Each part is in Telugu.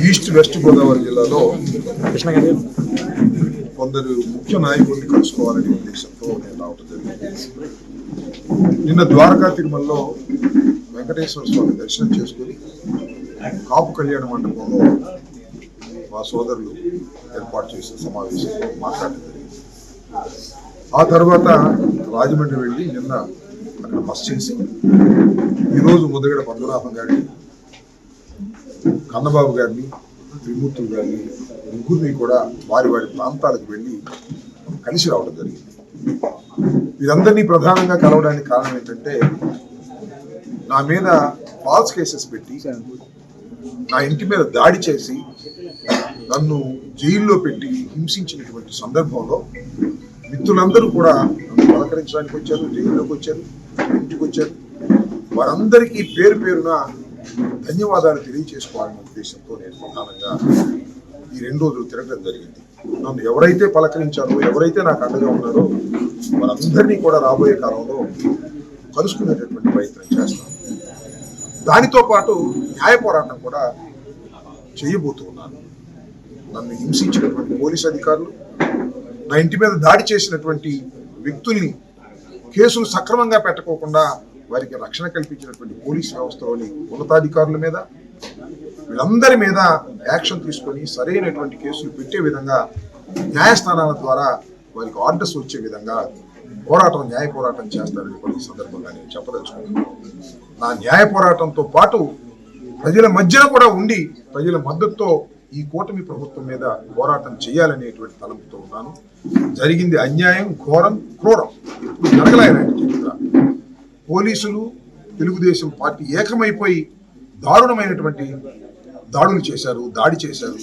ఈస్ట్ వెస్ట్ గోదావరి జిల్లాలో కొందరు ముఖ్య నాయకుల్ని కలుసుకోవాలనే ఉద్దేశంతో నేను రావడం జరిగింది. నిన్న ద్వారకా తిరుమలలో వెంకటేశ్వర స్వామి దర్శనం చేసుకుని కాపు కళ్యాణ మండపంలో మా సోదరులు ఏర్పాటు చేసిన సమావేశంలో మాట్లాడడం జరిగింది. ఆ తర్వాత రాజమండ్రి వెళ్ళి నిన్న అక్కడ బస్ చేసి ఈరోజు ముద్రగడ పద్మనాభం గారిని, కన్నబాబు గారిని, త్రిమూర్తులు గారిని ముగ్గురిని కూడా వారి వారి ప్రాంతాలకు వెళ్ళి కలిసి రావడం జరిగింది. వీరందరినీ ప్రధానంగా కలవడానికి కారణం ఏంటంటే, నా మీద ఫాల్స్ కేసెస్ పెట్టి నా ఇంటి మీద దాడి చేసి నన్ను జైల్లో పెట్టి హింసించినటువంటి సందర్భంలో మిత్రులందరూ కూడా నన్ను పలకరించడానికి వచ్చారు, జైల్లోకి వచ్చారు, ఇంటికి వచ్చారు. వారందరికీ పేరు పేరున ధన్యవాదాలు తెలియజేసుకోవాలనే ఉద్దేశంతో నేను ప్రధానంగా ఈ 2 రోజులు తిరగడం జరిగింది. నన్ను ఎవరైతే పలకరించారో, ఎవరైతే నాకు అండగా ఉన్నారో వారందరినీ కూడా రాబోయే కాలంలో కలుసుకునేటటువంటి ప్రయత్నం చేస్తాను. దానితో పాటు న్యాయ పోరాటం కూడా చేయబోతున్నాను. నన్ను హింసించినటువంటి పోలీసు అధికారులు, నా ఇంటి మీద దాడి చేసినటువంటి వ్యక్తుల్ని కేసులు సక్రమంగా పెట్టకోకుండా వారికి రక్షణ కల్పించినటువంటి పోలీసు వ్యవస్థలోని ఉన్నతాధికారుల మీద, వీళ్ళందరి మీద యాక్షన్ తీసుకొని సరైనటువంటి కేసులు పెట్టే విధంగా న్యాయస్థానాల ద్వారా వారికి ఆర్డర్స్ వచ్చే విధంగా న్యాయ పోరాటం చేస్తారని కొన్ని సందర్భంగా నేను చెప్పదలుచుకున్నాను. నా న్యాయ పోరాటంతో పాటు ప్రజల మధ్యన కూడా ఉండి ప్రజల మద్దతుతో ఈ కూటమి ప్రభుత్వం మీద పోరాటం చేయాలనేటువంటి తలంపుతో ఉన్నాను. జరిగింది అన్యాయం, ఘోరం, క్రూరం. ఇప్పుడు జరగలేనండి చరిత్ర. పోలీసులు, తెలుగుదేశం పార్టీ ఏకమైపోయి దారుణమైనటువంటి దాడులు చేశారు, దాడి చేశారు.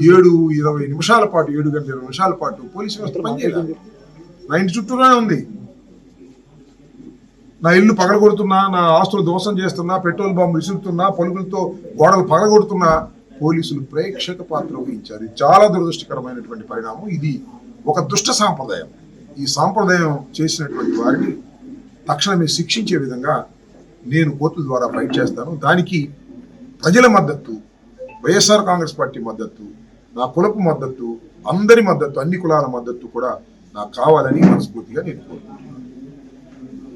7-20 నిమిషాల పాటు, 7 గంటల 20 నిమిషాల పాటు పోలీసు వ్యవస్థ పనిచేయలేదు. నా ఇంటి చుట్టూనే ఉంది. నా ఇల్లు పగలగొడుతున్నా, నా ఆస్తులు ధ్వంసం చేస్తున్నా, పెట్రోల్ బాంబు విసురుతున్నా, పలుకులతో గోడలు పగలగొడుతున్నా పోలీసులు ప్రేక్షక పాత్ర వహించారు. ఇది చాలా దురదృష్టకరమైనటువంటి పరిణామం. ఇది ఒక దుష్ట సాంప్రదాయం. ఈ సాంప్రదాయం చేసినటువంటి వారిని తక్షణమే శిక్షించే విధంగా నేను కోర్టుల ద్వారా ఫైట్ చేస్తాను. దానికి ప్రజల మద్దతు, వైఎస్ఆర్ కాంగ్రెస్ పార్టీ మద్దతు, నా కులపు మద్దతు, అందరి మద్దతు, అన్ని కులాల మద్దతు కూడా నాకు కావాలని మనస్ఫూర్తిగా నేను కోరుకుంటున్నాను.